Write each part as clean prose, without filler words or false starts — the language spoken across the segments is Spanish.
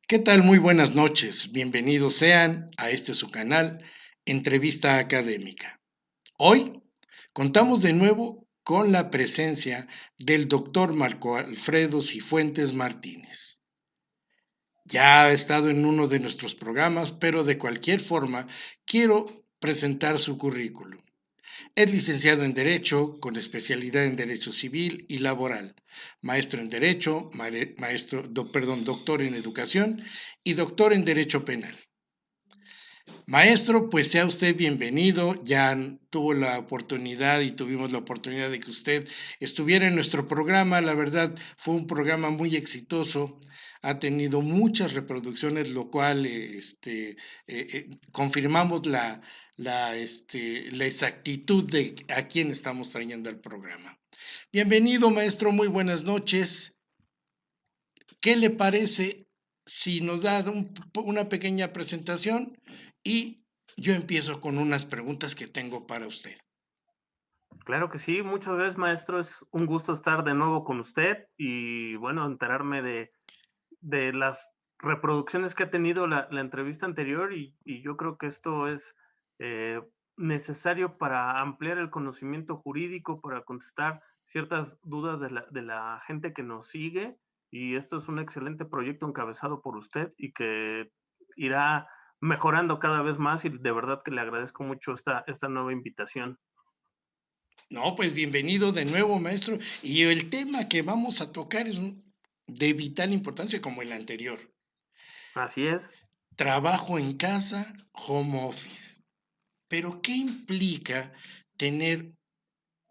¿Qué tal? Muy buenas noches. Bienvenidos sean a este su canal, Entrevista Académica. Hoy contamos de nuevo con la presencia del doctor Marco Alfredo Cifuentes Martínez. Ya ha estado en uno de nuestros programas, pero de cualquier forma quiero presentar su currículum. Es licenciado en Derecho, con especialidad en Derecho Civil y Laboral, maestro en Derecho, doctor en Educación y doctor en Derecho Penal. Maestro, pues sea usted bienvenido. Ya tuvo la oportunidad y tuvimos la oportunidad de que usted estuviera en nuestro programa. La verdad, fue un programa muy exitoso. Ha tenido muchas reproducciones, lo cual confirmamos la exactitud de a quién estamos trayendo al programa. Bienvenido, maestro. Muy buenas noches. ¿Qué le parece si nos da una pequeña presentación y yo empiezo con unas preguntas que tengo para usted? Claro que sí, muchas gracias, maestro. Es un gusto estar de nuevo con usted y, bueno, enterarme de las reproducciones que ha tenido la entrevista anterior y yo creo que esto es eh, necesario para ampliar el conocimiento jurídico, para contestar ciertas dudas de la gente que nos sigue, y esto es un excelente proyecto encabezado por usted y que irá mejorando cada vez más, y de verdad que le agradezco mucho esta nueva invitación. No, pues bienvenido de nuevo, maestro. Y el tema que vamos a tocar es de vital importancia como el anterior. Así es. Trabajo en casa, home office. Pero ¿qué implica tener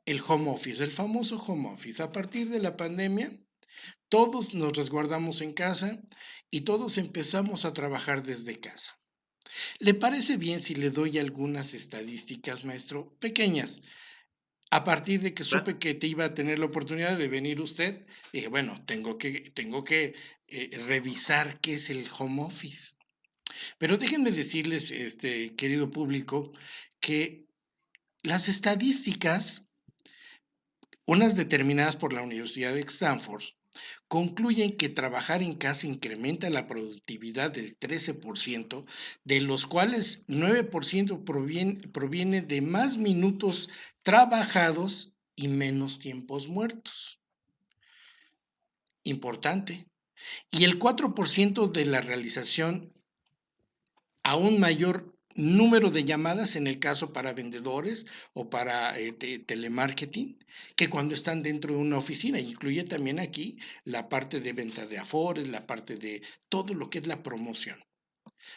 el home office, el famoso home office? A partir de la pandemia, todos nos resguardamos en casa y todos empezamos a trabajar desde casa. ¿Le parece bien si le doy algunas estadísticas, maestro? Pequeñas. A partir de que Cla- supe que te iba a tener la oportunidad de venir usted, dije, bueno, tengo que revisar qué es el home office. Pero déjenme decirles, querido público, que las estadísticas, unas determinadas por la Universidad de Stanford, concluyen que trabajar en casa incrementa la productividad del 13%, de los cuales 9% proviene de más minutos trabajados y menos tiempos muertos. Importante. Y el 4% de la realización a un mayor número de llamadas en el caso para vendedores o para telemarketing que cuando están dentro de una oficina. Incluye también aquí la parte de venta de afores, la parte de todo lo que es la promoción.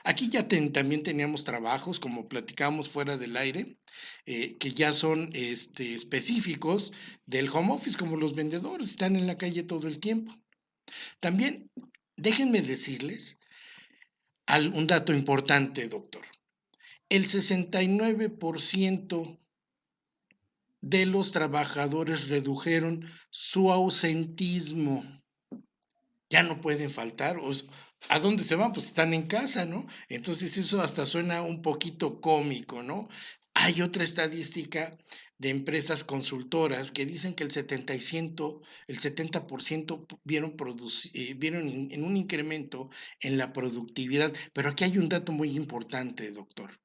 Aquí ya también teníamos trabajos, como platicábamos fuera del aire, que ya son específicos del home office, como los vendedores, están en la calle todo el tiempo. También déjenme decirles un dato importante, doctor. El 69% de los trabajadores redujeron su ausentismo. Ya no pueden faltar. ¿A dónde se van? Pues están en casa, ¿no? Entonces eso hasta suena un poquito cómico, ¿no? Hay otra estadística de empresas consultoras que dicen que el 70% vieron en un incremento en la productividad. Pero aquí hay un dato muy importante, doctor.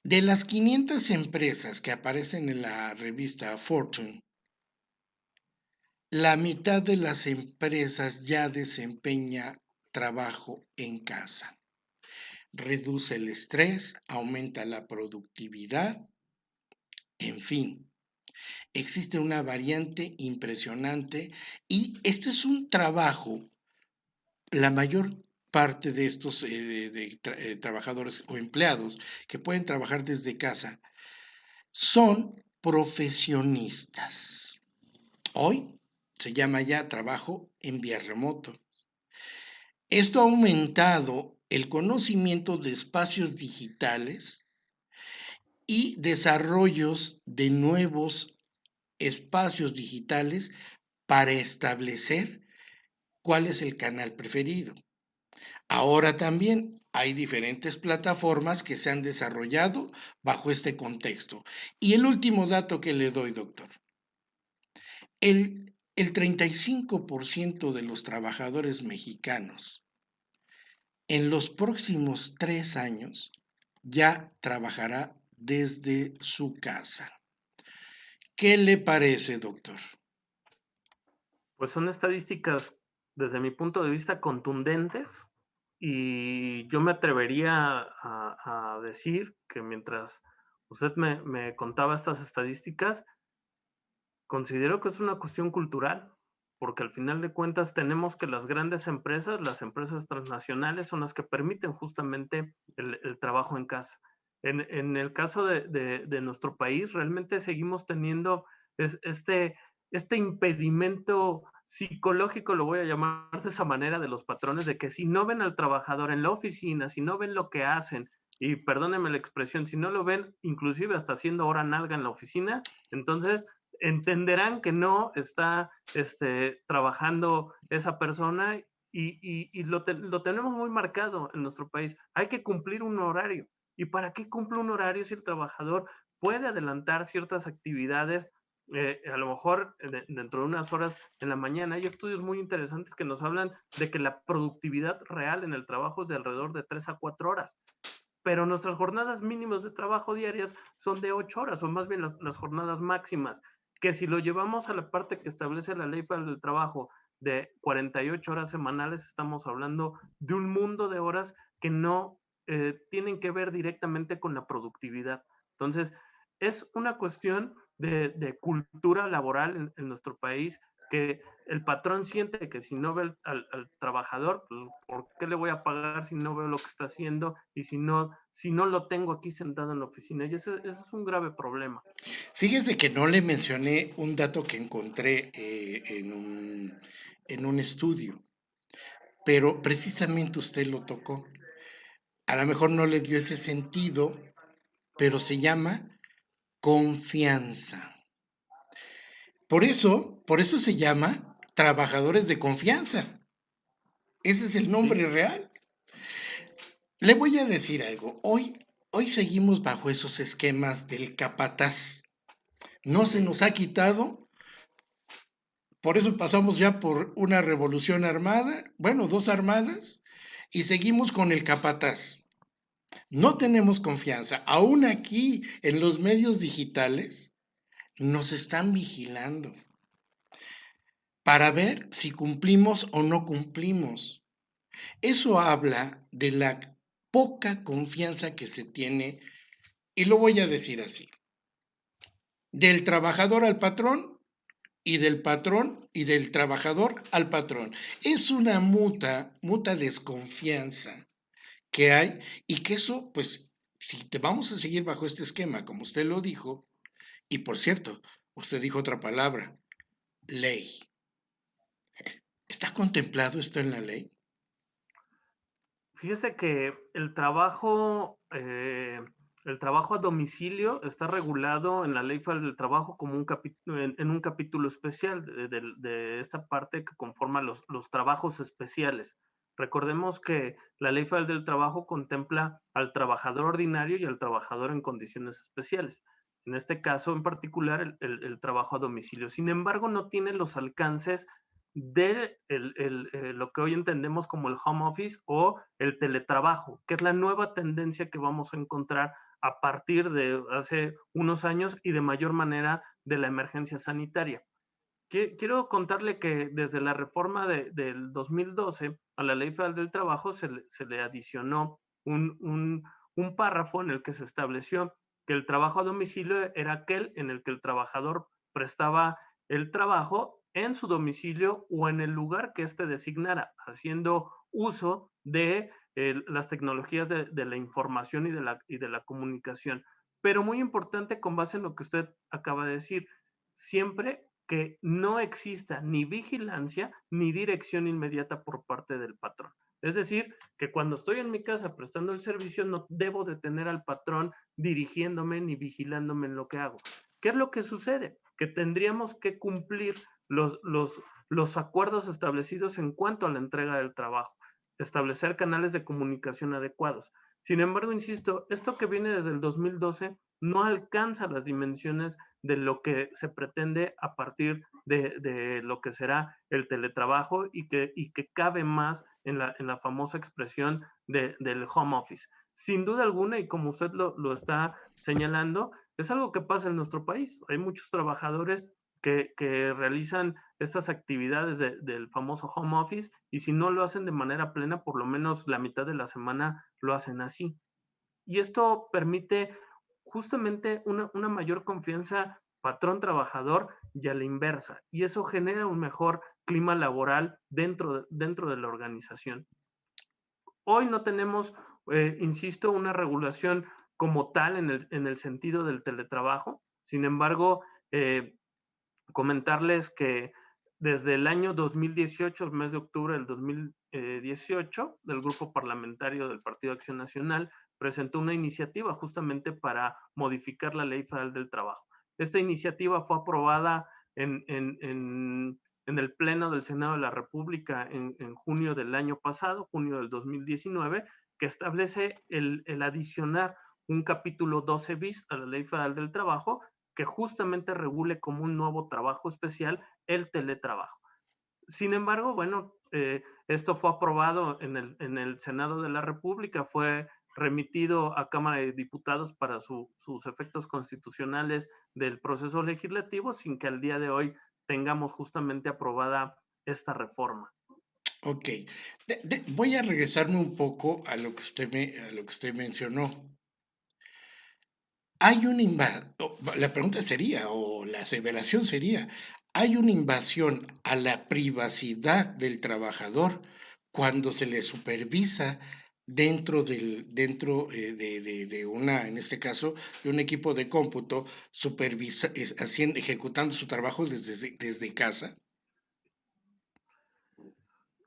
De las 500 empresas que aparecen en la revista Fortune, la mitad de las empresas ya desempeña trabajo en casa. Reduce el estrés, aumenta la productividad, en fin, existe una variante impresionante y este es un trabajo, la mayor parte de estos trabajadores o empleados que pueden trabajar desde casa son profesionistas. Hoy se llama ya trabajo en vía remoto. Esto ha aumentado el conocimiento de espacios digitales y desarrollos de nuevos espacios digitales para establecer cuál es el canal preferido. Ahora también hay diferentes plataformas que se han desarrollado bajo este contexto. Y el último dato que le doy, doctor. El 35% de los trabajadores mexicanos en los próximos 3 años ya trabajará desde su casa. ¿Qué le parece, doctor? Pues son estadísticas, desde mi punto de vista, contundentes, y yo me atrevería a decir que mientras usted me contaba estas estadísticas, considero que es una cuestión cultural, porque al final de cuentas tenemos que las grandes empresas, las empresas transnacionales, son las que permiten justamente el trabajo en casa. En el caso de nuestro país, realmente seguimos teniendo este impedimento psicológico, lo voy a llamar de esa manera, de los patrones, de que si no ven al trabajador en la oficina, si no ven lo que hacen, y perdónenme la expresión, si no lo ven inclusive hasta haciendo hora nalga en la oficina, entonces entenderán que no está trabajando esa persona, y lo tenemos muy marcado en nuestro país. Hay que cumplir un horario. ¿Y para qué cumple un horario si el trabajador puede adelantar ciertas actividades? A lo mejor dentro de unas horas en la mañana. Hay estudios muy interesantes que nos hablan de que la productividad real en el trabajo es de alrededor de 3 a 4 horas, pero nuestras jornadas mínimas de trabajo diarias son de 8 horas, o más bien las jornadas máximas, que si lo llevamos a la parte que establece la ley para el trabajo de 48 horas semanales, estamos hablando de un mundo de horas que no tienen que ver directamente con la productividad. Entonces, es una cuestión de cultura laboral en nuestro país, que el patrón siente que si no ve al trabajador, pues, ¿por qué le voy a pagar si no veo lo que está haciendo y si no lo tengo aquí sentado en la oficina? Y ese es un grave problema. Fíjese que no le mencioné un dato que encontré en un estudio, pero precisamente usted lo tocó. A lo mejor no le dio ese sentido, pero se llama confianza. Por eso se llama trabajadores de confianza. Ese es el Sí, nombre real. Le voy a decir algo. Hoy seguimos bajo esos esquemas del capataz. No se sí. nos ha quitado. Por eso pasamos ya por una revolución armada, bueno, 2 armadas, y seguimos con el capataz. No tenemos confianza. Aún aquí en los medios digitales nos están vigilando para ver si cumplimos o no cumplimos. Eso habla de la poca confianza que se tiene, y lo voy a decir así, del trabajador al patrón y del patrón y del trabajador al patrón. Es una muta desconfianza que hay, y que eso, pues, si te vamos a seguir bajo este esquema, como usted lo dijo, y por cierto, usted dijo otra palabra, ley. ¿Está contemplado esto en la ley? Fíjese que el trabajo a domicilio está regulado en la Ley Federal del Trabajo como en un capítulo especial de esta parte que conforma los trabajos especiales. Recordemos que la Ley Federal del Trabajo contempla al trabajador ordinario y al trabajador en condiciones especiales. En este caso en particular, el trabajo a domicilio. Sin embargo, no tiene los alcances de lo que hoy entendemos como el home office o el teletrabajo, que es la nueva tendencia que vamos a encontrar a partir de hace unos años y de mayor manera de la emergencia sanitaria. Quiero contarle que desde la reforma del 2012 a la Ley Federal del Trabajo se le adicionó un párrafo en el que se estableció que el trabajo a domicilio era aquel en el que el trabajador prestaba el trabajo en su domicilio o en el lugar que éste designara, haciendo uso de las tecnologías de la información y de la comunicación. Pero muy importante con base en lo que usted acaba de decir, siempre que no exista ni vigilancia ni dirección inmediata por parte del patrón. Es decir, que cuando estoy en mi casa prestando el servicio no debo de tener al patrón dirigiéndome ni vigilándome en lo que hago. ¿Qué es lo que sucede? Que tendríamos que cumplir los acuerdos establecidos en cuanto a la entrega del trabajo, establecer canales de comunicación adecuados. Sin embargo, insisto, esto que viene desde el 2012 no alcanza las dimensiones de lo que se pretende a partir de lo que será el teletrabajo y que cabe más en la famosa expresión del home office. Sin duda alguna, y como usted lo está señalando, es algo que pasa en nuestro país. Hay muchos trabajadores que realizan estas actividades del famoso home office y si no lo hacen de manera plena, por lo menos la mitad de la semana lo hacen así. Y esto permite justamente una mayor confianza patrón-trabajador y a la inversa. Y eso genera un mejor clima laboral dentro de la organización. Hoy no tenemos, insisto, una regulación como tal en el sentido del teletrabajo. Sin embargo, comentarles que desde el año 2018, el mes de octubre del 2018, del grupo parlamentario del Partido Acción Nacional presentó una iniciativa justamente para modificar la Ley Federal del Trabajo. Esta iniciativa fue aprobada en el Pleno del Senado de la República en junio del año pasado, junio del 2019, que establece el adicionar un capítulo 12 bis a la Ley Federal del Trabajo que justamente regule como un nuevo trabajo especial el teletrabajo. Sin embargo, bueno, esto fue aprobado en el Senado de la República, fue remitido a Cámara de Diputados para sus efectos constitucionales del proceso legislativo sin que al día de hoy tengamos justamente aprobada esta reforma. Ok. Voy a regresarme un poco a lo que a lo que usted mencionó. Hay una la pregunta sería, o la aseveración sería, ¿hay una invasión a la privacidad del trabajador cuando se le supervisa de una, en este caso, de un equipo de cómputo, ejecutando su trabajo desde casa?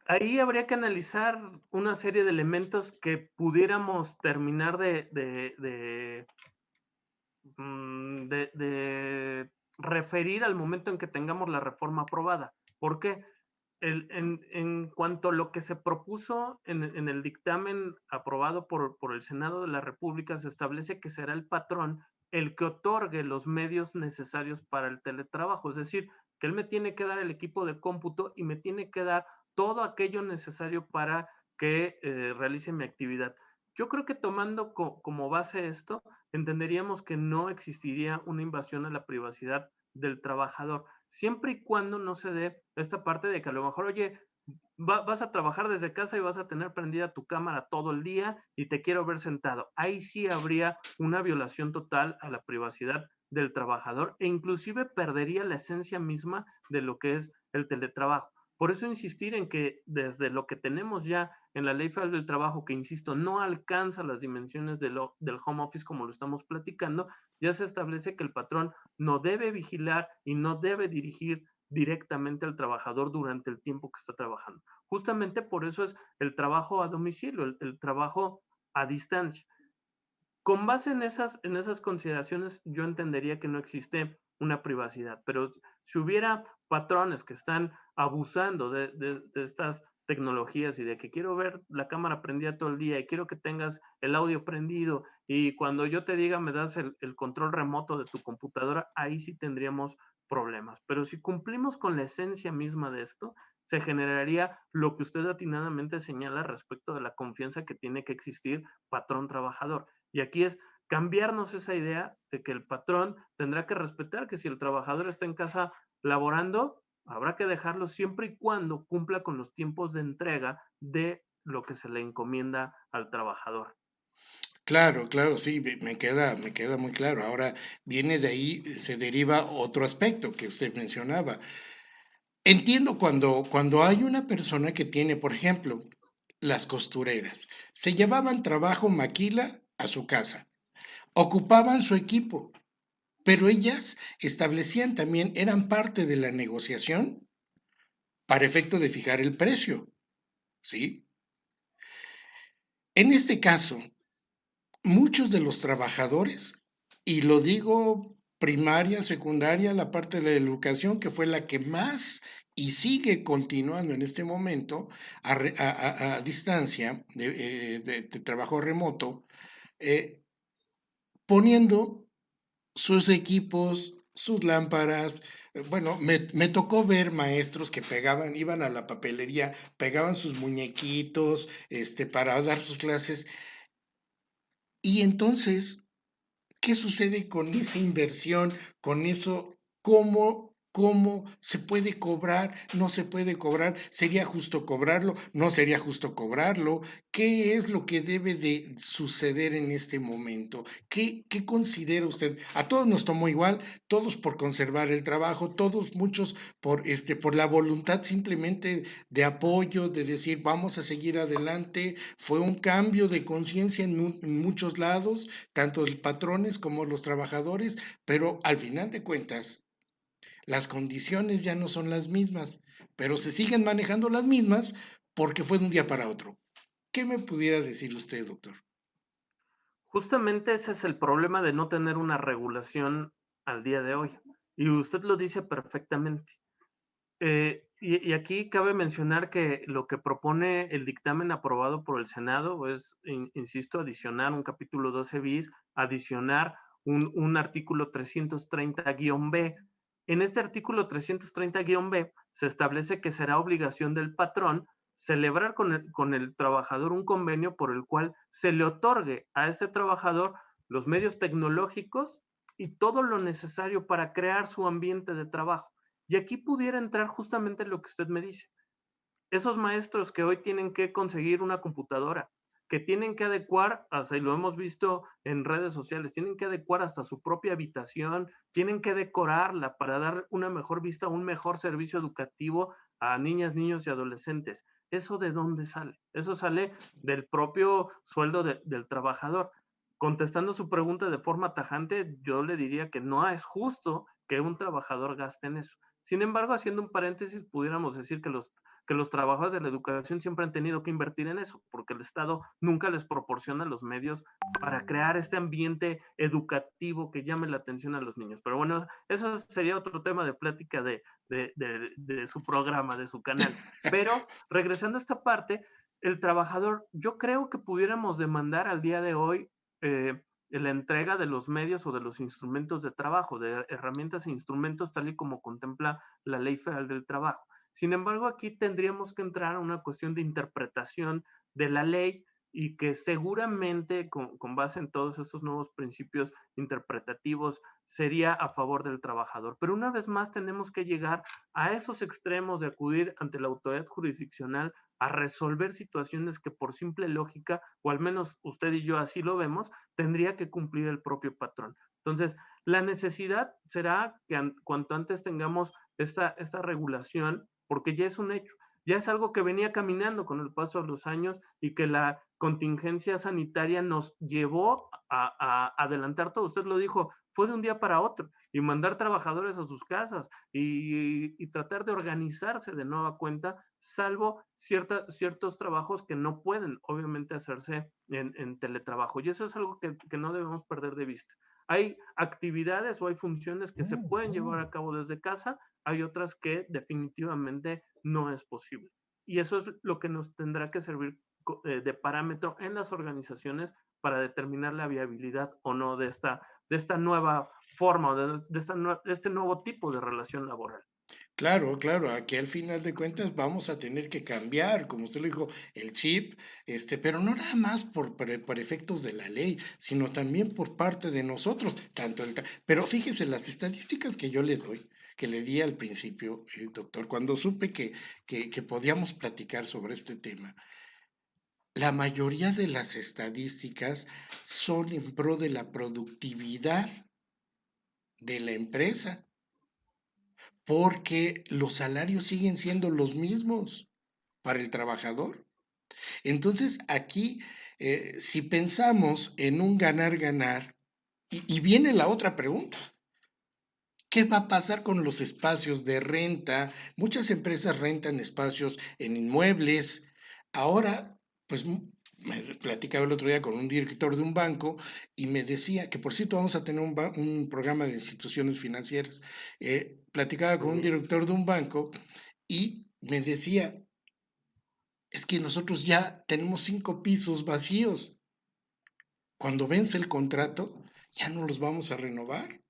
Ahí habría que analizar una serie de elementos que pudiéramos terminar de referir al momento en que tengamos la reforma aprobada. ¿Por qué? En cuanto a lo que se propuso en el dictamen aprobado por el Senado de la República, se establece que será el patrón el que otorgue los medios necesarios para el teletrabajo, es decir, que él me tiene que dar el equipo de cómputo y me tiene que dar todo aquello necesario para que realice mi actividad. Yo creo que tomando como base esto, entenderíamos que no existiría una invasión a la privacidad del trabajador, siempre y cuando no se dé esta parte de que a lo mejor, oye, vas a trabajar desde casa y vas a tener prendida tu cámara todo el día y te quiero ver sentado. Ahí sí habría una violación total a la privacidad del trabajador e inclusive perdería la esencia misma de lo que es el teletrabajo. Por eso insistir en que desde lo que tenemos ya en la Ley Federal del Trabajo, que insisto, no alcanza las dimensiones del home office como lo estamos platicando, ya se establece que el patrón no debe vigilar y no debe dirigir directamente al trabajador durante el tiempo que está trabajando. Justamente por eso es el trabajo a domicilio, el trabajo a distancia. Con base en esas consideraciones, yo entendería que no existe una privacidad, pero si hubiera patrones que están abusando de estas tecnologías y de que quiero ver la cámara prendida todo el día y quiero que tengas el audio prendido y cuando yo te diga me das el control remoto de tu computadora, ahí sí tendríamos problemas. Pero si cumplimos con la esencia misma de esto, se generaría lo que usted atinadamente señala respecto de la confianza que tiene que existir patrón-trabajador. Y aquí es cambiarnos esa idea de que el patrón tendrá que respetar que si el trabajador está en casa laborando, habrá que dejarlo siempre y cuando cumpla con los tiempos de entrega de lo que se le encomienda al trabajador. Claro, claro, sí, me queda muy claro. Ahora viene de ahí, se deriva otro aspecto que usted mencionaba. Entiendo cuando hay una persona que tiene, por ejemplo, las costureras, se llevaban trabajo maquila a su casa, ocupaban su equipo, pero ellas establecían también, eran parte de la negociación para efecto de fijar el precio, ¿sí? En este caso, muchos de los trabajadores, y lo digo primaria, secundaria, la parte de la educación, que fue la que más y sigue continuando en este momento a distancia de trabajo remoto, eh, poniendo sus equipos sus lámparas. Bueno, me tocó ver maestros que pegaban, iban a la papelería, pegaban sus muñequitos, para dar sus clases. Y entonces, ¿qué sucede con esa inversión? Con eso, ¿cómo se puede cobrar? ¿No se puede cobrar? ¿Sería justo cobrarlo? ¿No sería justo cobrarlo? ¿Qué es lo que debe de suceder en este momento? ¿Qué considera usted? A todos nos tomó igual, todos por conservar el trabajo, todos, muchos por la voluntad simplemente de apoyo, de decir vamos a seguir adelante. Fue un cambio de conciencia en muchos lados, tanto los patrones como los trabajadores, pero al final de cuentas, las condiciones ya no son las mismas, pero se siguen manejando las mismas porque fue de un día para otro. ¿Qué me pudiera decir usted, doctor? Justamente ese es el problema de no tener una regulación al día de hoy. Y usted lo dice perfectamente. Y aquí cabe mencionar que lo que propone el dictamen aprobado por el Senado es, insisto, adicionar un capítulo 12 bis, adicionar un artículo 330-B. En este artículo 330-B se establece que será obligación del patrón celebrar con el trabajador un convenio por el cual se le otorgue a este trabajador los medios tecnológicos y todo lo necesario para crear su ambiente de trabajo. Y aquí pudiera entrar justamente lo que usted me dice. Esos maestros que hoy tienen que conseguir una computadora, que tienen que adecuar, hasta y lo hemos visto en redes sociales, tienen que adecuar hasta su propia habitación, tienen que decorarla para dar una mejor vista, un mejor servicio educativo a niñas, niños y adolescentes. ¿Eso de dónde sale? Eso sale del propio sueldo del trabajador. Contestando su pregunta de forma tajante, yo le diría que no es justo que un trabajador gaste en eso. Sin embargo, haciendo un paréntesis, pudiéramos decir que los trabajadores de la educación siempre han tenido que invertir en eso, porque el Estado nunca les proporciona los medios para crear este ambiente educativo que llame la atención a los niños. Pero bueno, eso sería otro tema de plática de su programa, de su canal. Pero regresando a esta parte, el trabajador, yo creo que pudiéramos demandar al día de hoy la entrega de los medios o de los instrumentos de trabajo, de herramientas e instrumentos tal y como contempla la Ley Federal del Trabajo. Sin embargo, aquí tendríamos que entrar a una cuestión de interpretación de la ley y que seguramente con base en todos estos nuevos principios interpretativos sería a favor del trabajador. Pero una vez más tenemos que llegar a esos extremos de acudir ante la autoridad jurisdiccional a resolver situaciones que por simple lógica, o al menos usted y yo así lo vemos, tendría que cumplir el propio patrón. Entonces, la necesidad será que cuanto antes tengamos esta regulación, porque ya es un hecho, ya es algo que venía caminando con el paso de los años y que la contingencia sanitaria nos llevó a adelantar todo. Usted lo dijo, fue de un día para otro y mandar trabajadores a sus casas y tratar de organizarse de nueva cuenta, salvo ciertos trabajos que no pueden obviamente hacerse en teletrabajo. Y eso es algo que no debemos perder de vista. Hay actividades o hay funciones que se pueden llevar a cabo desde casa, hay otras que definitivamente no es posible. Y eso es lo que nos tendrá que servir de parámetro en las organizaciones para determinar la viabilidad o no de esta nueva forma o de este nuevo tipo de relación laboral. Claro, claro, aquí al final de cuentas vamos a tener que cambiar, como usted lo dijo, el chip, pero no nada más por efectos de la ley, sino también por parte de nosotros, pero fíjese, las estadísticas que yo le doy, que le di al principio, doctor, cuando supe que podíamos platicar sobre este tema, la mayoría de las estadísticas son en pro de la productividad de la empresa, porque los salarios siguen siendo los mismos para el trabajador. Entonces, aquí, si pensamos en un ganar-ganar, y viene la otra pregunta, ¿qué va a pasar con los espacios de renta? Muchas empresas rentan espacios en inmuebles. Ahora, pues me platicaba el otro día con un director de un banco y me decía que, por cierto, vamos a tener un programa de instituciones financieras. Platicaba con un director de un banco y me decía, es que nosotros ya tenemos 5 pisos vacíos. Cuando vence el contrato, ya no los vamos a renovar,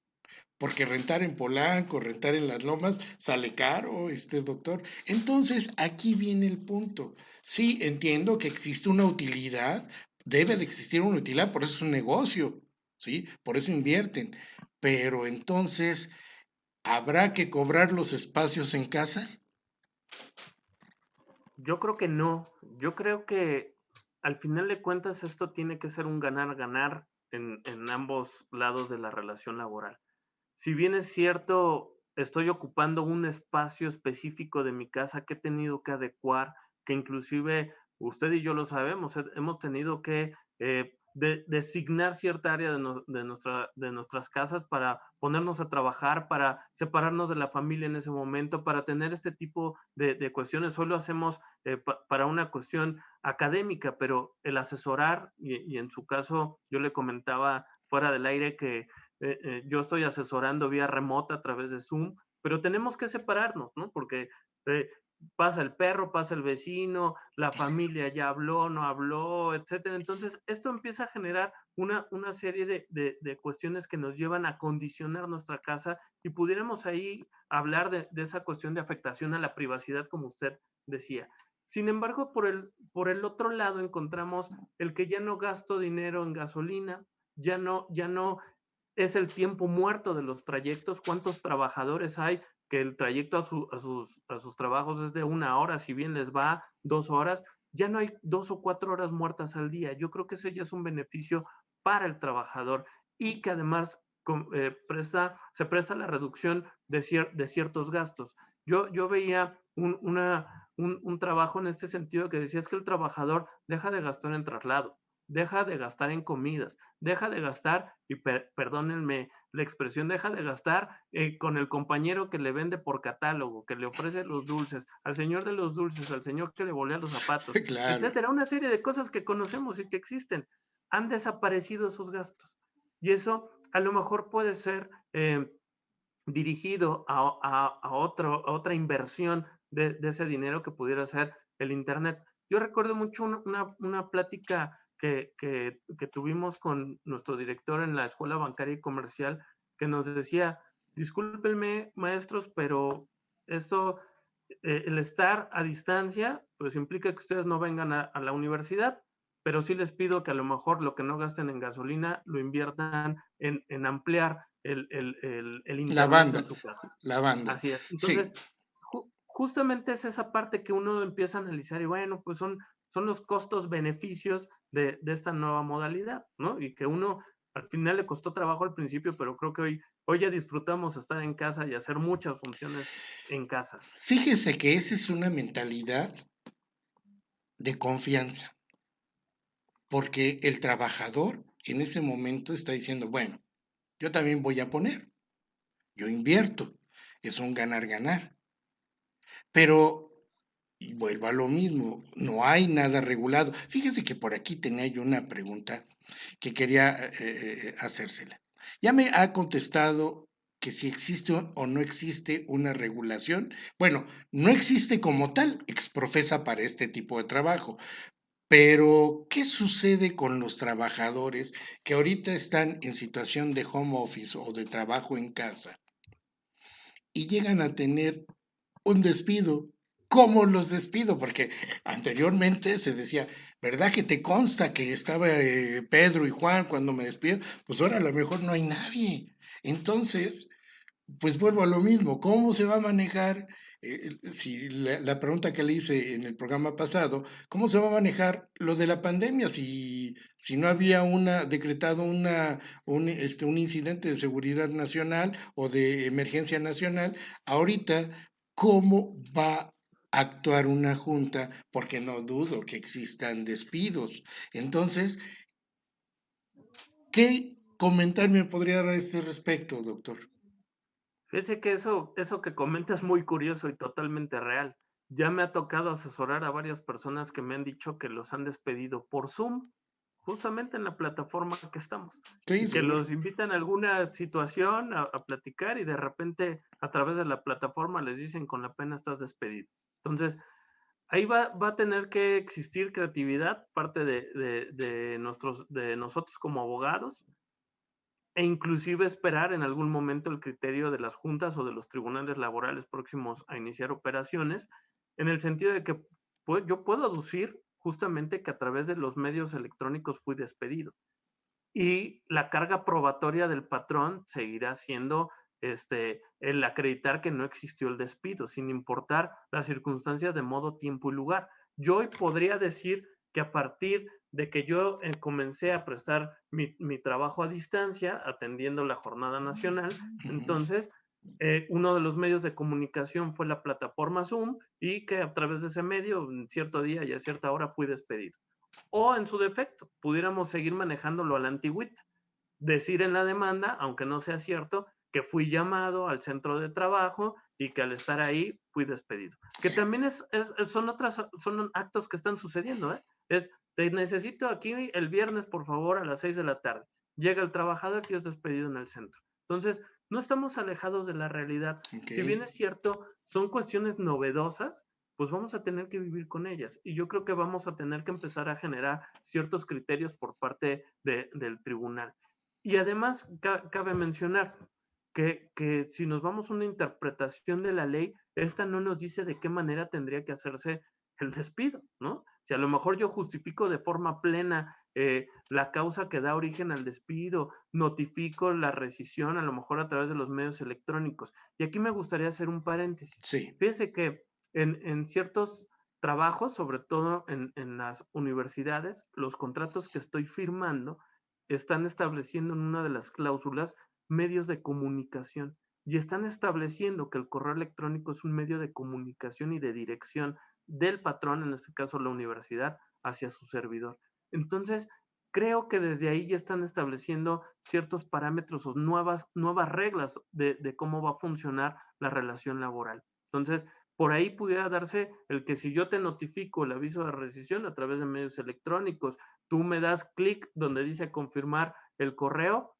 porque rentar en Polanco, rentar en Las Lomas, sale caro, doctor. Entonces, aquí viene el punto. Sí, entiendo que existe una utilidad, debe de existir una utilidad, por eso es un negocio, ¿sí? Por eso invierten. Pero entonces, ¿habrá que cobrar los espacios en casa? Yo creo que no. Yo creo que al final de cuentas esto tiene que ser un ganar-ganar en ambos lados de la relación laboral. Si bien es cierto, estoy ocupando un espacio específico de mi casa que he tenido que adecuar, que inclusive usted y yo lo sabemos, hemos tenido que designar cierta área de nuestras casas para ponernos a trabajar, para separarnos de la familia en ese momento, para tener este tipo de cuestiones. Hoy lo hacemos para una cuestión académica, pero el asesorar, y en su caso yo le comentaba fuera del aire que yo estoy asesorando vía remota a través de Zoom, pero tenemos que separarnos, ¿no? Porque eh, pasa el perro, pasa el vecino, la familia ya habló, no habló, etcétera. Entonces, esto empieza a generar una serie de cuestiones que nos llevan a condicionar nuestra casa y pudiéramos ahí hablar de esa cuestión de afectación a la privacidad, como usted decía. Sin embargo, por el otro lado encontramos el que ya no gasto dinero en gasolina, ya no es el tiempo muerto de los trayectos. ¿Cuántos trabajadores hay que el trayecto a sus trabajos es de 1 hora, si bien les va 2 horas? Ya no hay 2 o 4 horas muertas al día. Yo creo que ese ya es un beneficio para el trabajador y que además se presta la reducción de ciertos gastos. Yo veía un trabajo en este sentido que decía es que el trabajador deja de gastar en traslado, deja de gastar en comidas, deja de gastar, y perdónenme la expresión, deja de gastar con el compañero que le vende por catálogo, que le ofrece los dulces, al señor de los dulces, al señor que le volea los zapatos, Claro. etcétera. Una serie de cosas que conocemos y que existen. Han desaparecido esos gastos. Y eso a lo mejor puede ser dirigido a otra inversión de ese dinero que pudiera ser el Internet. Yo recuerdo mucho una plática que tuvimos con nuestro director en la Escuela Bancaria y Comercial, que nos decía, discúlpenme, maestros, pero esto, el estar a distancia, pues implica que ustedes no vengan a la universidad, pero sí les pido que a lo mejor lo que no gasten en gasolina lo inviertan en ampliar el La internet banda, en su casa. la banda. Así es. Sí, Entonces, justamente es esa parte que uno empieza a analizar y bueno, pues son los costos beneficios de esta nueva modalidad, ¿no? Y que uno al final le costó trabajo al principio, pero creo que hoy ya disfrutamos estar en casa y hacer muchas funciones en casa. fíjese que esa es una mentalidad de confianza, porque el trabajador en ese momento está diciendo, bueno, yo también voy a poner, yo invierto, es un ganar-ganar, pero y vuelvo a lo mismo, no hay nada regulado. Fíjese que por aquí tenía yo una pregunta que quería hacérsela. Ya me ha contestado que si existe o no existe una regulación. Bueno, no existe como tal, exprofesa para este tipo de trabajo, pero ¿qué sucede con los trabajadores que ahorita están en situación de home office o de trabajo en casa y llegan a tener un despido? ¿Cómo los despido? Porque anteriormente se decía, ¿verdad que te consta que estaba Pedro y Juan cuando me despidieron? Pues ahora a lo mejor no hay nadie. Entonces, pues vuelvo a lo mismo, ¿cómo se va a manejar? Si la pregunta que le hice en el programa pasado, ¿cómo se va a manejar lo de la pandemia si no había decretado un incidente de seguridad nacional o de emergencia nacional? Ahorita, ¿cómo va a actuar una junta? Porque no dudo que existan despidos. Entonces, ¿qué comentario me podría dar a este respecto, doctor? Fíjese que eso que comenta es muy curioso y totalmente real. Ya me ha tocado asesorar a varias personas que me han dicho que los han despedido por Zoom, justamente en la plataforma que estamos, Sí, y que seguro. los invitan a alguna situación a platicar y de repente a través de la plataforma les dicen con la pena estás despedido. Entonces, ahí va a tener que existir creatividad, parte de nosotros como abogados, e inclusive esperar en algún momento el criterio de las juntas o de los tribunales laborales próximos a iniciar operaciones, en el sentido de que yo puedo aducir justamente que a través de los medios electrónicos fui despedido. Y la carga probatoria del patrón seguirá siendo el acreditar que no existió el despido, sin importar las circunstancias de modo, tiempo y lugar. Yo hoy podría decir que a partir de que yo comencé a prestar mi trabajo a distancia, atendiendo la jornada nacional, Ujú. entonces uno de los medios de comunicación fue la plataforma Zoom y que a través de ese medio, en cierto día y a cierta hora, fui despedido. O en su defecto, pudiéramos seguir manejándolo a la antigüita, decir en la demanda, aunque no sea cierto, que fui llamado al centro de trabajo y que al estar ahí fui despedido. Que también son actos que están sucediendo, ¿eh? Te necesito aquí el viernes, por favor, a las 6 de la tarde. Llega el trabajador y es despedido en el centro. Entonces, no estamos alejados de la realidad. Ok. Si bien es cierto, son cuestiones novedosas, pues vamos a tener que vivir con ellas. Y yo creo que vamos a tener que empezar a generar ciertos criterios por parte del tribunal. Y además, cabe mencionar que si nos vamos a una interpretación de la ley, esta no nos dice de qué manera tendría que hacerse el despido, ¿no? Si a lo mejor yo justifico de forma plena la causa que da origen al despido, notifico la rescisión a lo mejor a través de los medios electrónicos. Y aquí me gustaría hacer un paréntesis. Sí. Fíjese que en ciertos trabajos, sobre todo en las universidades, los contratos que estoy firmando están estableciendo en una de las cláusulas medios de comunicación y están estableciendo que el correo electrónico es un medio de comunicación y de dirección del patrón, en este caso la universidad, hacia su servidor. Entonces, creo que desde ahí ya están estableciendo ciertos parámetros o nuevas reglas de cómo va a funcionar la relación laboral. Entonces, por ahí pudiera darse el que si yo te notifico el aviso de rescisión a través de medios electrónicos, tú me das clic donde dice confirmar el correo,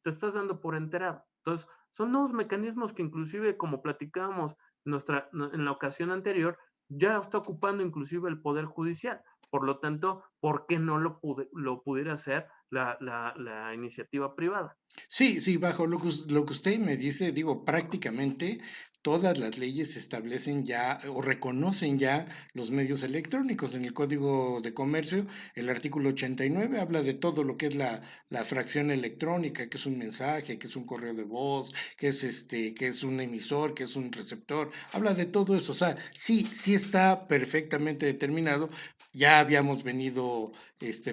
te estás dando por enterado. Entonces, son nuevos mecanismos que inclusive, como platicábamos en la ocasión anterior, ya está ocupando inclusive el Poder Judicial. Por lo tanto, ¿por qué no lo pudiera hacer la iniciativa privada? Sí, sí, bajo lo que usted me dice, digo, prácticamente todas las leyes establecen ya o reconocen ya los medios electrónicos. En el Código de Comercio, el artículo 89 habla de todo lo que es la fracción electrónica, que es un mensaje, que es un correo de voz, que es un emisor, que es un receptor. Habla de todo eso. O sea, sí, sí está perfectamente determinado. Ya habíamos venido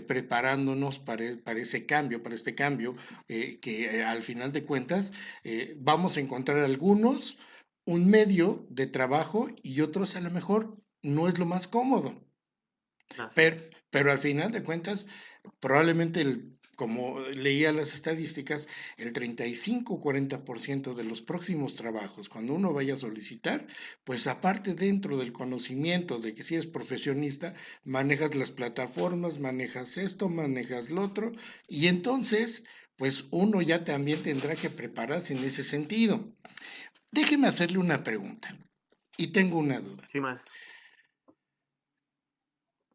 preparándonos para ese cambio, para este cambio que al final de cuentas vamos a encontrar algunos un medio de trabajo y otros a lo mejor no es lo más cómodo, Así pero, es. pero al final de cuentas probablemente como leía las estadísticas, el 35-40% de los próximos trabajos, cuando uno vaya a solicitar, pues aparte dentro del conocimiento de que si eres profesionista, manejas las plataformas, manejas esto, manejas lo otro, y entonces, pues uno ya también tendrá que prepararse en ese sentido. Déjeme hacerle una pregunta, y tengo una duda. Sí, maestro.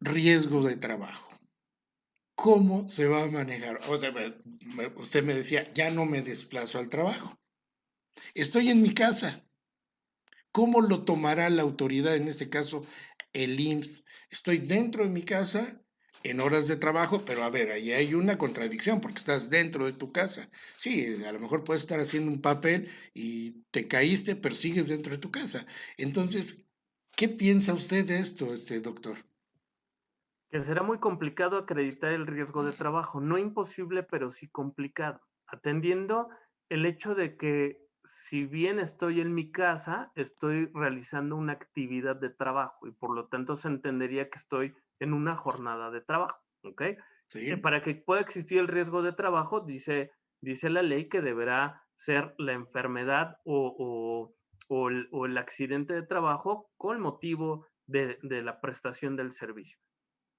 Riesgo de trabajo. ¿Cómo se va a manejar? O sea, usted me decía, ya no me desplazo al trabajo. Estoy en mi casa. ¿Cómo lo tomará la autoridad, en este caso el IMSS? Estoy dentro de mi casa en horas de trabajo, pero a ver, ahí hay una contradicción porque estás dentro de tu casa. Sí, a lo mejor puedes estar haciendo un papel y te caíste, pero sigues dentro de tu casa. Entonces, ¿qué piensa usted de esto, doctor? Que será muy complicado acreditar el riesgo de trabajo, no imposible, pero sí complicado, atendiendo el hecho de que si bien estoy en mi casa, estoy realizando una actividad de trabajo y por lo tanto se entendería que estoy en una jornada de trabajo, ¿ok? Sí, Para que pueda existir el riesgo de trabajo, dice la ley que deberá ser la enfermedad o el accidente de trabajo con motivo de la prestación del servicio.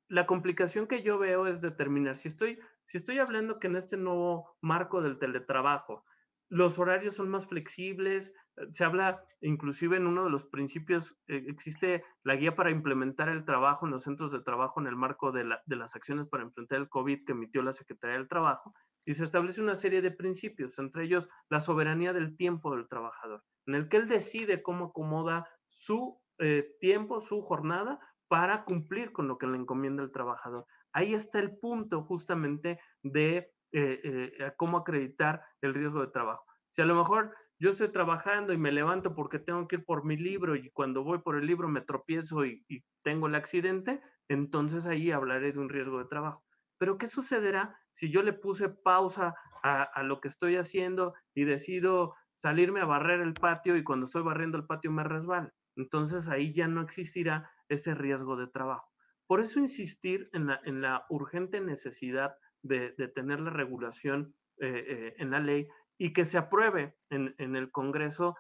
La complicación que yo veo es determinar si estoy hablando que en este nuevo marco del teletrabajo, los horarios son más flexibles, se habla inclusive en uno de los principios, existe la guía para implementar el trabajo en los centros de trabajo en el marco de las acciones para enfrentar el COVID que emitió la Secretaría del Trabajo, y se establece una serie de principios, entre ellos la soberanía del tiempo del trabajador, en el que él decide cómo acomoda su tiempo, su jornada, para cumplir con lo que le encomienda el trabajador. Ahí está el punto justamente de cómo acreditar el riesgo de trabajo. Si a lo mejor yo estoy trabajando y me levanto porque tengo que ir por mi libro y cuando voy por el libro me tropiezo y tengo el accidente, entonces ahí hablaré de un riesgo de trabajo. Pero ¿qué sucederá si yo le puse pausa a lo que estoy haciendo y decido salirme a barrer el patio y cuando estoy barriendo el patio me resbalo? Entonces ahí ya no existirá ese riesgo de trabajo. Por eso insistir en la urgente necesidad de tener la regulación en la ley y que se apruebe en el Congreso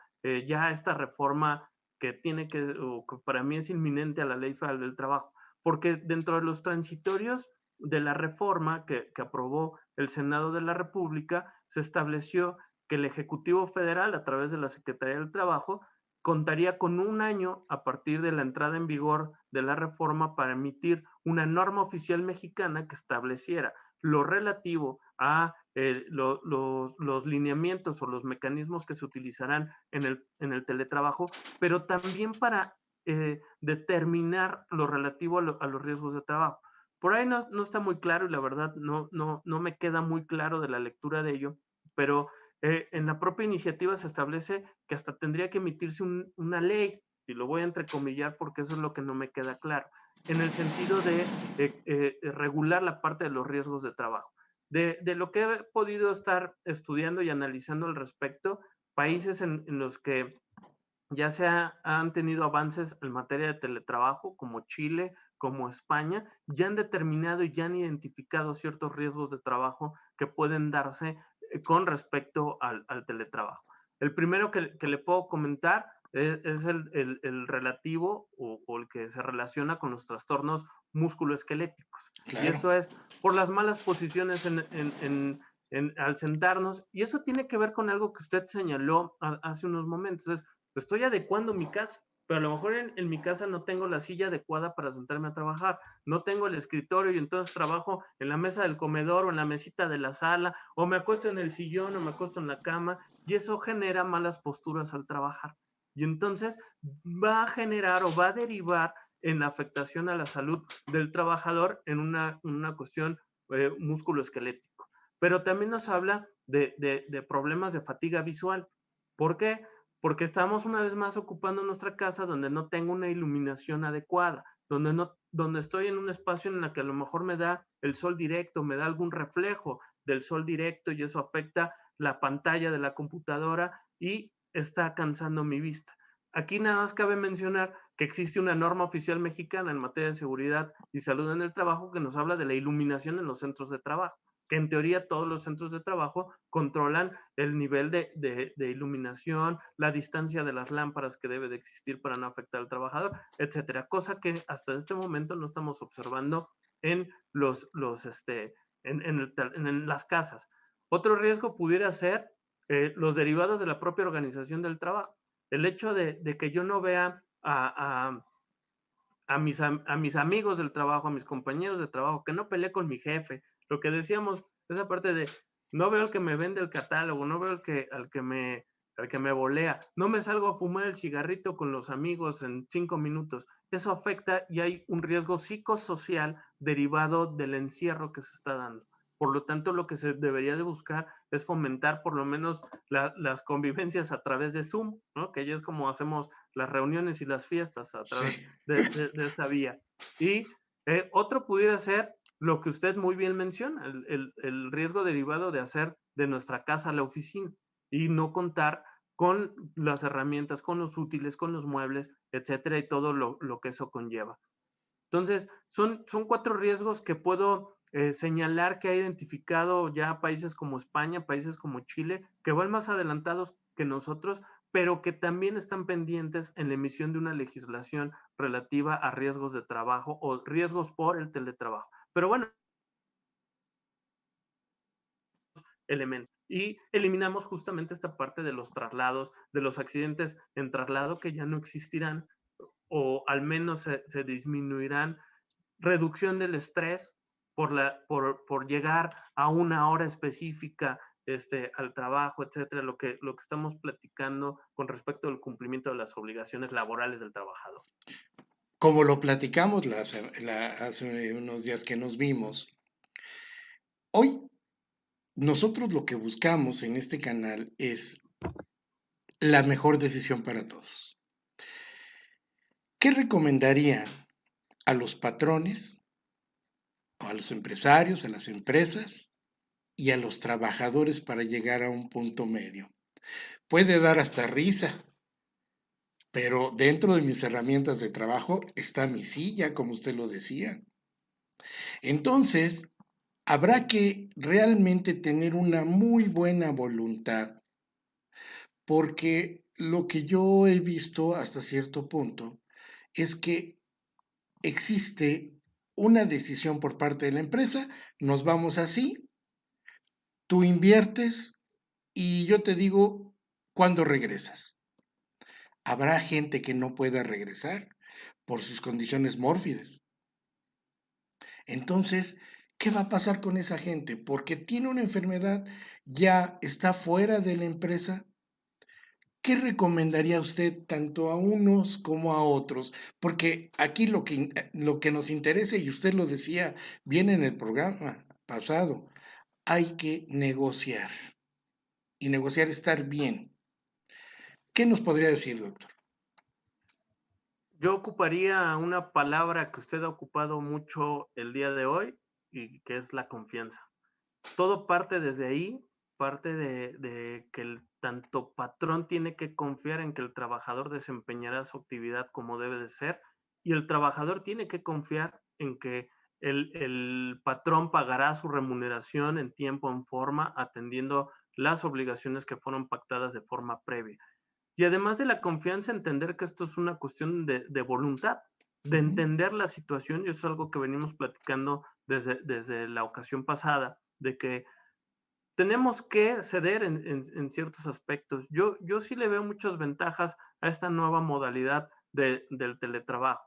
ya esta reforma que tiene o que para mí es inminente a la Ley Federal del Trabajo, porque dentro de los transitorios de la reforma que aprobó el Senado de la República, se estableció que el Ejecutivo Federal, a través de la Secretaría del Trabajo, contaría con un año a partir de la entrada en vigor de la reforma para emitir una norma oficial mexicana que estableciera lo relativo a los lineamientos o los mecanismos que se utilizarán en el teletrabajo, pero también para determinar lo relativo a los riesgos de trabajo. Por ahí no está muy claro y la verdad no me queda muy claro de la lectura de ello, pero en la propia iniciativa se establece que hasta tendría que emitirse una ley, y lo voy a entrecomillar porque eso es lo que no me queda claro, en el sentido de regular la parte de los riesgos de trabajo. De lo que he podido estar estudiando y analizando al respecto, países en los que ya han tenido avances en materia de teletrabajo, como Chile, como España, ya han determinado y ya han identificado ciertos riesgos de trabajo que pueden darse con respecto al teletrabajo. El primero que le puedo comentar es el relativo o el que se relaciona con los trastornos musculoesqueléticos. Y Claro. esto es por las malas posiciones al sentarnos. Y eso tiene que ver con algo que usted señaló hace unos momentos. Estoy adecuando mi casa, pero a lo mejor en mi casa no tengo la silla adecuada para sentarme a trabajar, no tengo el escritorio y entonces trabajo en la mesa del comedor o en la mesita de la sala, o me acuesto en el sillón o me acuesto en la cama, y eso genera malas posturas al trabajar. Y entonces va a generar o va a derivar en la afectación a la salud del trabajador en una cuestión musculoesquelético. Pero también nos habla de problemas de fatiga visual. ¿Por qué? Porque estamos una vez más ocupando nuestra casa donde no tengo una iluminación adecuada, donde estoy en un espacio en el que a lo mejor me da el sol directo, me da algún reflejo del sol directo y eso afecta la pantalla de la computadora y está cansando mi vista. Aquí nada más cabe mencionar que existe una norma oficial mexicana en materia de seguridad y salud en el trabajo que nos habla de la iluminación en los centros de trabajo, que en teoría todos los centros de trabajo controlan el nivel de iluminación, la distancia de las lámparas que debe de existir para no afectar al trabajador, etcétera. Cosa que hasta este momento no estamos observando en en las casas. Otro riesgo pudiera ser los derivados de la propia organización del trabajo. El hecho de que yo no vea a mis amigos del trabajo, a mis compañeros de trabajo, que no peleé con mi jefe, lo que decíamos, esa parte de no veo al que me vende el catálogo, no veo al que me volea, no me salgo a fumar el cigarrito con los amigos en 5 minutos. Eso afecta y hay un riesgo psicosocial derivado del encierro que se está dando. Por lo tanto, lo que se debería de buscar es fomentar por lo menos las convivencias a través de Zoom, ¿no? Que ya es como hacemos las reuniones y las fiestas a través Sí. de esa vía. Y otro pudiera ser lo que usted muy bien menciona, el riesgo derivado de hacer de nuestra casa la oficina y no contar con las herramientas, con los útiles, con los muebles, etcétera, y todo lo que eso conlleva. Entonces, son 4 riesgos que puedo señalar que ha identificado ya países como España, países como Chile, que van más adelantados que nosotros, pero que también están pendientes en la emisión de una legislación relativa a riesgos de trabajo o riesgos por el teletrabajo. Pero bueno, elementos. Y eliminamos justamente esta parte de los traslados, de los accidentes en traslado que ya no existirán o al menos se disminuirán, reducción del estrés, por llegar a una hora específica al trabajo, etcétera, lo que estamos platicando con respecto al cumplimiento de las obligaciones laborales del trabajador. Como lo platicamos hace unos días que nos vimos, hoy nosotros lo que buscamos en este canal es la mejor decisión para todos. ¿Qué recomendaría a los patrones, a los empresarios, a las empresas y a los trabajadores para llegar a un punto medio? Puede dar hasta risa, pero dentro de mis herramientas de trabajo está mi silla, como usted lo decía. Entonces, habrá que realmente tener una muy buena voluntad, porque lo que yo he visto hasta cierto punto es que existe una decisión por parte de la empresa, nos vamos así, tú inviertes y yo te digo cuándo regresas. Habrá gente que no pueda regresar por sus condiciones mórbidas. Entonces, ¿qué va a pasar con esa gente? Porque tiene una enfermedad, ya está fuera de la empresa. ¿Qué recomendaría usted tanto a unos como a otros? Porque aquí lo que nos interesa, y usted lo decía bien en el programa pasado, hay que negociar y negociar estar bien. ¿Qué nos podría decir, doctor? Yo ocuparía una palabra que usted ha ocupado mucho el día de hoy y que es la confianza. Todo parte desde ahí, parte de que el tanto patrón tiene que confiar en que el trabajador desempeñará su actividad como debe de ser, y el trabajador tiene que confiar en que el patrón pagará su remuneración en tiempo, en forma, atendiendo las obligaciones que fueron pactadas de forma previa. Y además de la confianza, entender que esto es una cuestión de voluntad, de Ujú. entender la situación, y eso es algo que venimos platicando desde la ocasión pasada, de que tenemos que ceder en ciertos aspectos. Yo sí le veo muchas ventajas a esta nueva modalidad del teletrabajo.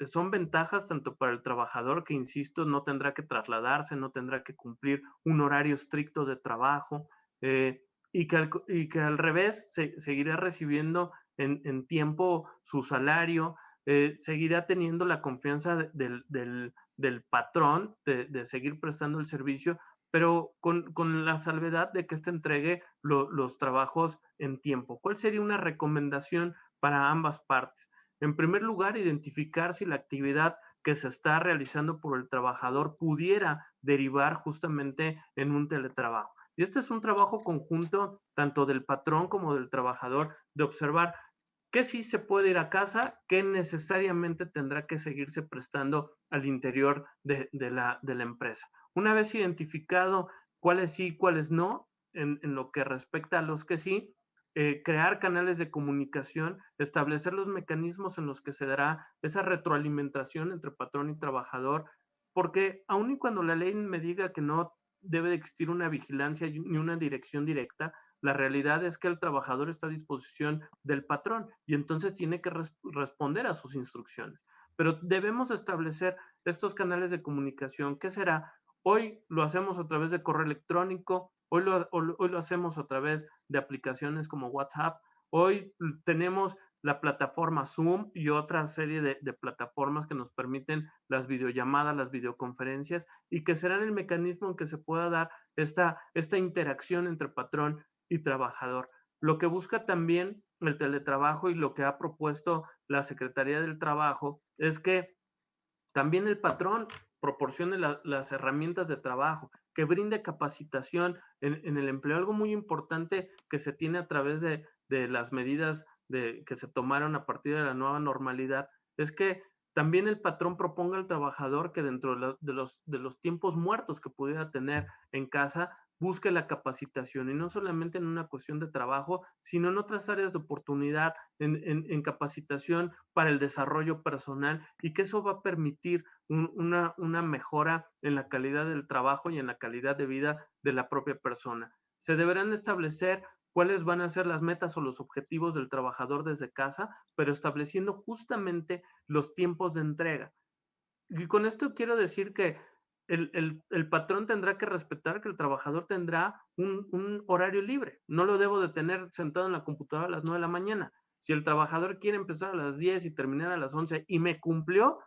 Son ventajas tanto para el trabajador, que insisto, no tendrá que trasladarse, no tendrá que cumplir un horario estricto de trabajo, eh, y que al revés seguirá recibiendo en tiempo su salario, seguirá teniendo la confianza del patrón de seguir prestando el servicio, pero con la salvedad de que éste entregue los trabajos en tiempo. ¿Cuál sería una recomendación para ambas partes? En primer lugar, identificar si la actividad que se está realizando por el trabajador pudiera derivar justamente en un teletrabajo. Y este es un trabajo conjunto tanto del patrón como del trabajador, de observar qué sí se puede ir a casa, qué necesariamente tendrá que seguirse prestando al interior de la empresa. Una vez identificado cuáles sí y cuáles no, en lo que respecta a los que sí, crear canales de comunicación, establecer los mecanismos en los que se dará esa retroalimentación entre patrón y trabajador, porque aun y cuando la ley me diga que no debe de existir una vigilancia ni una dirección directa, la realidad es que el trabajador está a disposición del patrón y entonces tiene que responder a sus instrucciones. Pero debemos establecer estos canales de comunicación. ¿Qué será? Hoy lo hacemos a través de correo electrónico, hoy lo hacemos a través de aplicaciones como WhatsApp, hoy tenemos la plataforma Zoom y otra serie de plataformas que nos permiten las videollamadas, las videoconferencias, y que serán el mecanismo en que se pueda dar esta interacción entre patrón y trabajador. Lo que busca también el teletrabajo y lo que ha propuesto la Secretaría del Trabajo es que también el patrón proporcione las herramientas de trabajo, que brinde capacitación en el empleo. Algo muy importante que se tiene a través de las medidas que se tomaron a partir de la nueva normalidad es que también el patrón proponga al trabajador que dentro de los tiempos muertos que pudiera tener en casa, busque la capacitación, y no solamente en una cuestión de trabajo, sino en otras áreas de oportunidad, en capacitación para el desarrollo personal, y que eso va a permitir una mejora en la calidad del trabajo y en la calidad de vida de la propia persona. Se deberán establecer cuáles van a ser las metas o los objetivos del trabajador desde casa, pero estableciendo justamente los tiempos de entrega. Y con esto quiero decir que el patrón tendrá que respetar que el trabajador tendrá un horario libre. No lo debo de tener sentado en la computadora a las 9 de la mañana. Si el trabajador quiere empezar a las 10 y terminar a las 11 y me cumplió,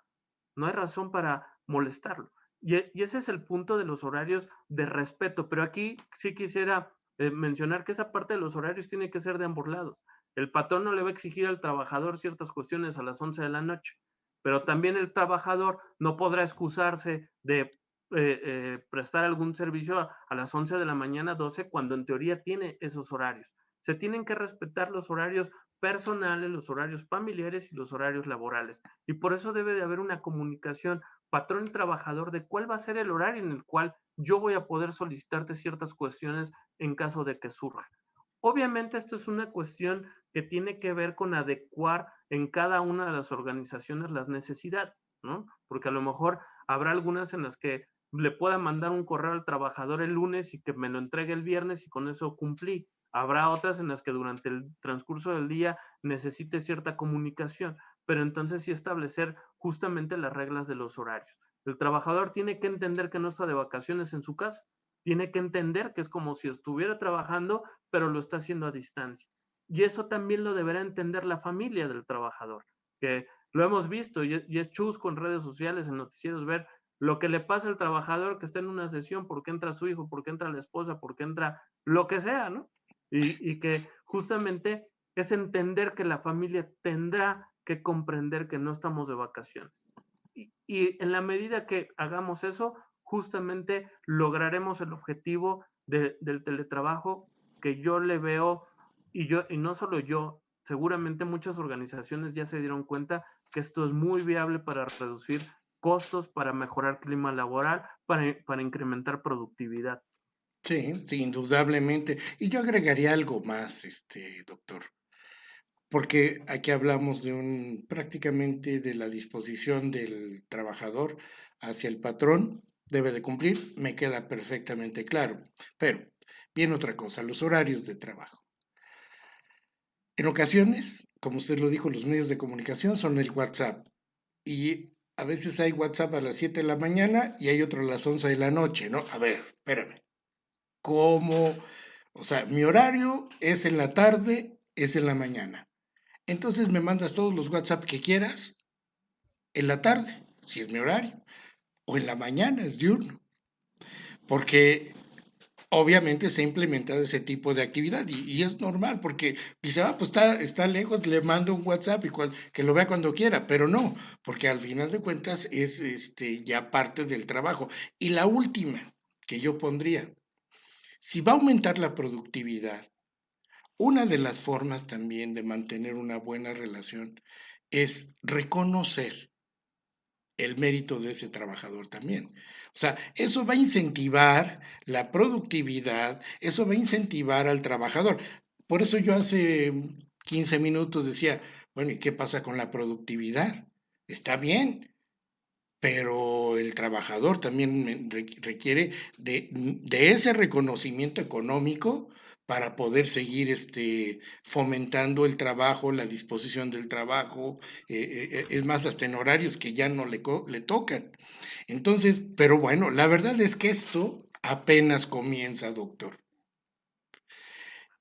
no hay razón para molestarlo. Y ese es el punto de los horarios de respeto. Pero aquí sí quisiera mencionar que esa parte de los horarios tiene que ser de ambos lados. El patrón no le va a exigir al trabajador ciertas cuestiones a las 11 de la noche, pero también el trabajador no podrá excusarse de prestar algún servicio a las 11 de la mañana, 12, cuando en teoría tiene esos horarios. Se tienen que respetar los horarios personales, los horarios familiares y los horarios laborales. Y por eso debe de haber una comunicación patrón y trabajador de cuál va a ser el horario en el cual yo voy a poder solicitarte ciertas cuestiones en caso de que surja. Obviamente esto es una cuestión que tiene que ver con adecuar en cada una de las organizaciones las necesidades, ¿no? Porque a lo mejor habrá algunas en las que le pueda mandar un correo al trabajador el lunes y que me lo entregue el viernes y con eso cumplí. Habrá otras en las que durante el transcurso del día necesite cierta comunicación, pero entonces sí establecer justamente las reglas de los horarios. El trabajador tiene que entender que no está de vacaciones en su casa, tiene que entender que es como si estuviera trabajando, pero lo está haciendo a distancia. Y eso también lo deberá entender la familia del trabajador, que lo hemos visto y es chusco en redes sociales, en noticieros, ver lo que le pasa al trabajador que está en una sesión, porque entra su hijo, porque entra la esposa, porque entra lo que sea, ¿no? Y que justamente es entender que la familia tendrá que comprender que no estamos de vacaciones. Y en la medida que hagamos eso, justamente lograremos el objetivo del teletrabajo que yo le veo, y no solo yo, seguramente muchas organizaciones ya se dieron cuenta que esto es muy viable para reducir costos, para mejorar clima laboral, para incrementar productividad. Sí, sí, indudablemente. Y yo agregaría algo más, doctor, porque aquí hablamos de prácticamente de la disposición del trabajador hacia el patrón, debe de cumplir, me queda perfectamente claro. Pero, viene otra cosa, los horarios de trabajo. En ocasiones, como usted lo dijo, los medios de comunicación son el WhatsApp y a veces hay WhatsApp a las 7 de la mañana y hay otro a las 11 de la noche, ¿no? A ver, espérame. ¿Cómo? O sea, mi horario es en la tarde, es en la mañana. Entonces me mandas todos los WhatsApp que quieras en la tarde, si es mi horario, o en la mañana, es diurno. Porque obviamente se ha implementado ese tipo de actividad y es normal porque dice, pues está lejos, le mando un WhatsApp y que lo vea cuando quiera, pero no, porque al final de cuentas es ya parte del trabajo. Y la última que yo pondría, si va a aumentar la productividad, una de las formas también de mantener una buena relación es reconocer el mérito de ese trabajador también. O sea, eso va a incentivar la productividad, eso va a incentivar al trabajador. Por eso yo hace 15 minutos decía, bueno, ¿y qué pasa con la productividad? Está bien, pero el trabajador también requiere de ese reconocimiento económico para poder seguir fomentando el trabajo, la disposición del trabajo, es más, hasta en horarios que ya no le tocan. Entonces, pero bueno, la verdad es que esto apenas comienza, doctor.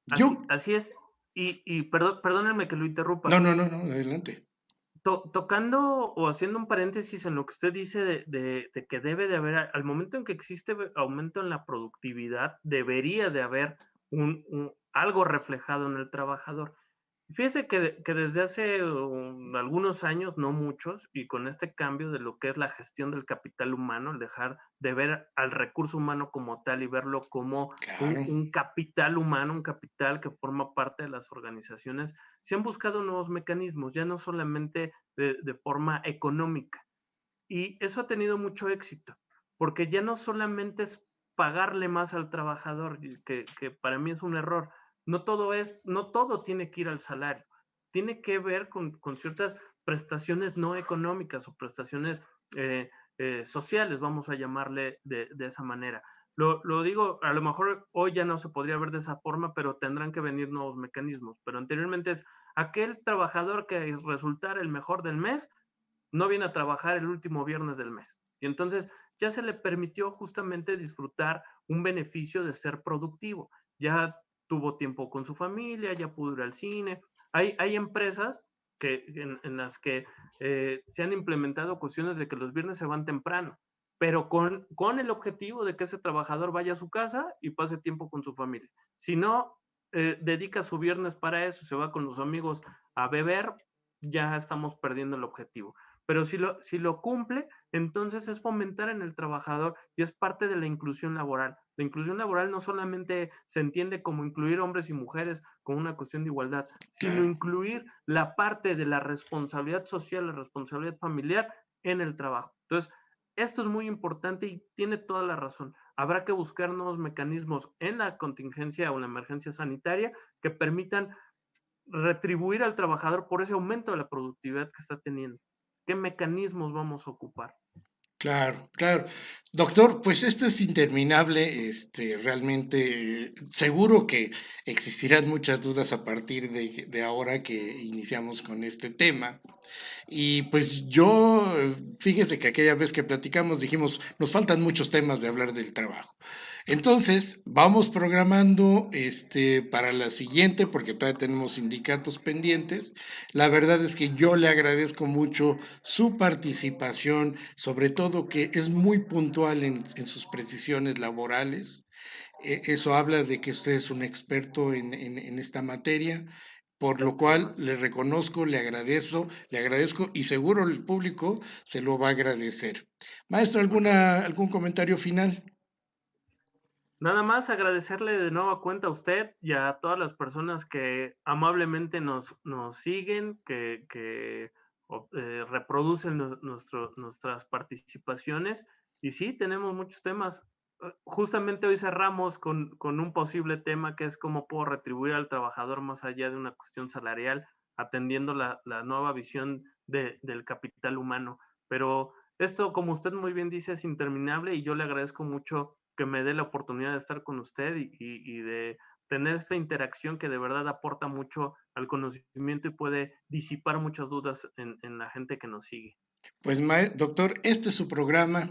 Así, Yo, así es. Y perdónenme que lo no, interrumpa. no, no, no, adelante. Tocando o haciendo un paréntesis en lo que usted dice de que debe de haber, al momento en que existe aumento en la productividad, debería de haber algo reflejado en el trabajador. Fíjese que desde hace algunos años, no muchos, y con este cambio de lo que es la gestión del capital humano, el dejar de ver al recurso humano como tal y verlo como Claro, un capital humano, un capital que forma parte de las organizaciones, se han buscado nuevos mecanismos, ya no solamente de forma económica. Y eso ha tenido mucho éxito, porque ya no solamente es pagarle más al trabajador, y que para mí es un error. No todo tiene que ir al salario, tiene que ver con ciertas prestaciones no económicas o prestaciones eh, sociales, vamos a llamarle de esa manera. Lo digo, a lo mejor hoy ya no se podría ver de esa forma, pero tendrán que venir nuevos mecanismos. Pero anteriormente es aquel trabajador que resultara el mejor del mes, no viene a trabajar el último viernes del mes. Y entonces ya se le permitió justamente disfrutar un beneficio de ser productivo. Ya tuvo tiempo con su familia, ya pudo ir al cine. Hay empresas en las que se han implementado cuestiones de que los viernes se van temprano, pero con el objetivo de que ese trabajador vaya a su casa y pase tiempo con su familia. Si no, dedica su viernes para eso, se va con los amigos a beber, ya estamos perdiendo el objetivo. Pero si lo cumple, entonces es fomentar en el trabajador y es parte de la inclusión laboral. La inclusión laboral no solamente se entiende como incluir hombres y mujeres con una cuestión de igualdad, sino Claro. incluir la parte de la responsabilidad social, la responsabilidad familiar en el trabajo. Entonces, esto es muy importante y tiene toda la razón. Habrá que buscar nuevos mecanismos en la contingencia o en la emergencia sanitaria que permitan retribuir al trabajador por ese aumento de la productividad que está teniendo. ¿Qué mecanismos vamos a ocupar? Claro, claro. Doctor, pues esto es interminable, realmente seguro que existirán muchas dudas a partir de ahora que iniciamos con este tema. Y pues yo, fíjese que aquella vez que platicamos dijimos, nos faltan muchos temas de hablar del trabajo. Entonces, vamos programando para la siguiente, porque todavía tenemos sindicatos pendientes. La verdad es que yo le agradezco mucho su participación, sobre todo que es muy puntual en sus precisiones laborales. Eso habla de que usted es un experto en esta materia, por lo Gracias, cual maestro. le reconozco, le agradezco y seguro el público se lo va a agradecer. Maestro, Muchas algún comentario final? Nada más agradecerle de nueva cuenta a usted y a todas las personas que amablemente nos siguen, que reproducen nuestras participaciones. Y sí, tenemos muchos temas. Justamente hoy cerramos con un posible tema que es cómo puedo retribuir al trabajador más allá de una cuestión salarial, atendiendo la nueva visión del capital humano. Pero esto, como usted muy bien dice, es interminable y yo le agradezco mucho que me dé la oportunidad de estar con usted y de tener esta interacción que de verdad aporta mucho al conocimiento y puede disipar muchas dudas en la gente que nos sigue. Pues, doctor, este es su programa.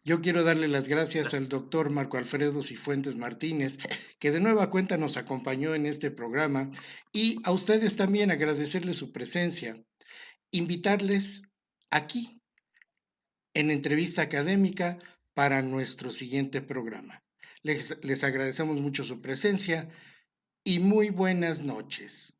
Yo quiero darle las gracias al Gracias. doctor Marco Alfredo Cifuentes Martínez, que de nueva cuenta nos acompañó en este programa, y a ustedes también agradecerles su presencia, invitarles aquí en entrevista académica para nuestro siguiente programa. Les agradecemos mucho su presencia y muy buenas noches.